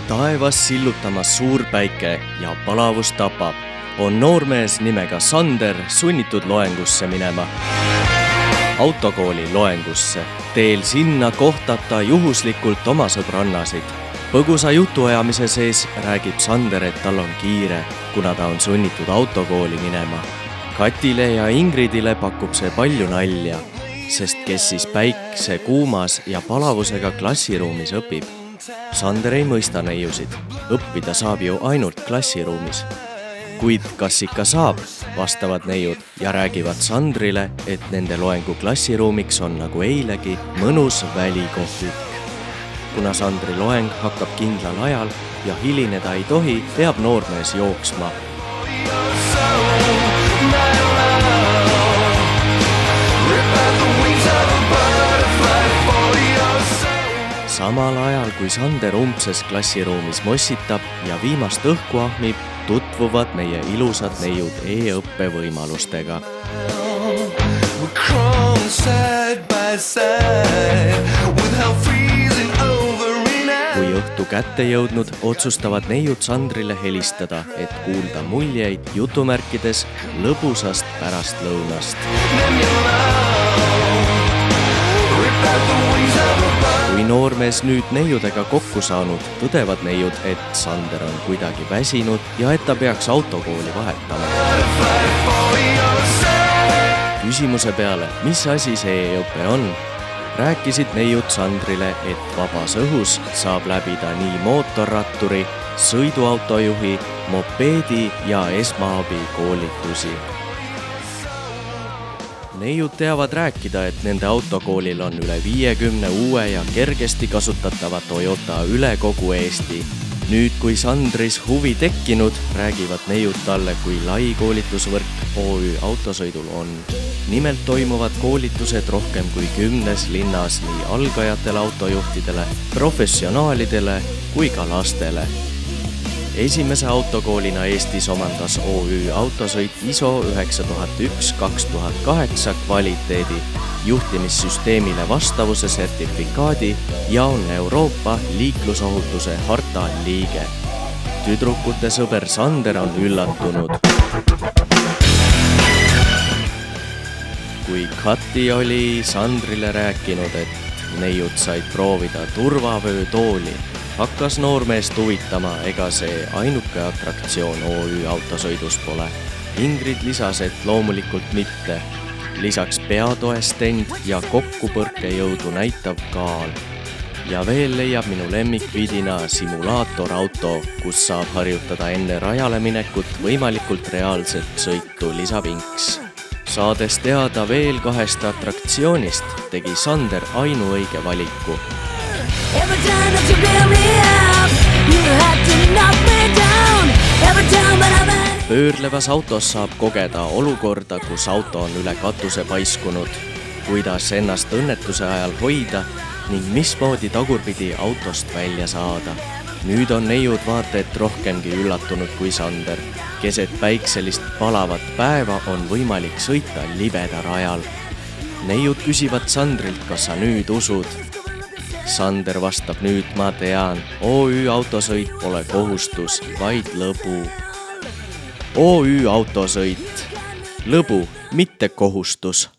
taevas sillutamas suur päike ja palavus tapab, on noormees nimega Sander sunnitud loengusse minema. Autokooli loengusse. Teel sinna kohtab ta juhuslikult oma sõbrannasid. Põgusa jutuajamise sees räägib Sander, et tal on kiire, kuna ta on sunnitud autokooli minema. Katile ja Ingridile pakub see palju nalja, sest kes siis päikse, kuumas ja palavusega klassiruumis õpib. Sander ei mõista neiusid. Õppida saab ju ainult klassiruumis. Kuid kas ikka saab, vastavad neiud ja räägivad Sandrile, et nende loengu klassiruumiks on nagu eilegi mõnus välikohvik. Kuna Sandri loeng hakkab kindlal ajal ja hilineda ei tohi, peab noormees jooksma. Samal ajal, kui Sander umbses klassiruumis mossitab ja viimast õhku ahmib, tutvuvad meie ilusad neiud e-õppe võimalustega. Kui õhtu kätte jõudnud, otsustavad neiud Sandrile helistada, et kuulda muljeid jutumärkides lõbusast pärastlõunast. Kui noormees nüüd neiudega kokku saanud, tõdevad neiud, et Sander on kuidagi väsinud ja et ta peaks autokooli vahetama. Küsimuse peale, mis asi see e-õpe on, rääkisid neiud Sandrile, et vabas õhus saab läbida nii mootorratturi, sõiduautojuhi, mopeedi ja esmaabi koolitusi. Neiud teavad rääkida, et nende autokoolil on üle 50 uue ja kergesti kasutatava Toyota üle kogu Eesti. Nüüd, kui Sandris huvi tekkinud, räägivad neiud talle, kui lai koolitusvõrk OÜ autosõidul on. Nimelt toimuvad koolitused rohkem kui 10 linnas nii algajatele autojuhtidele, professionaalidele kui ka lastele. Esimese autokoolina Eestis omandas OÜ autosõit ISO 9001-2008 kvaliteedi, juhtimissüsteemile vastavuse sertifikaadi ja on Euroopa liiklusohutuse harta liige. Tüdrukute sõber Sander on üllatunud. Kui Kati oli Sandrile rääkinud, et neiud said proovida turvavöö tooli, hakkas noormees tuvitama, ega see ainuke atraktsioon OÜ autosõidus pole. Ingrid lisas, et loomulikult mitte. Lisaks peatoestend ja kokkupõrkejõudu näitav kaal. Ja veel leiab minu lemmikvidina simulaatorauto, kus saab harjutada enne rajale minekut võimalikult reaalset sõitu, lisab Inks. Saades teada veel 2 atraktsioonist, tegi Sander ainuõige valiku. Pöörlevas autos saab kogeda olukorda, kus auto on üle katuse paiskunud, kuidas ennast õnnetuse ajal hoida ning mismoodi tagurpidi autost välja saada. Nüüd on neiud vaata et rohkemgi üllatunud kui Sander. Keset päikselist palavat päeva on võimalik sõita libeda rajal. Neiud küsivad Sandrilt, kas sa nüüd usud. Sander vastab nüüd, ma tean, OÜ autosõit pole kohustus, vaid lõbu. OÜ autosõit. Lõbu, mitte kohustus.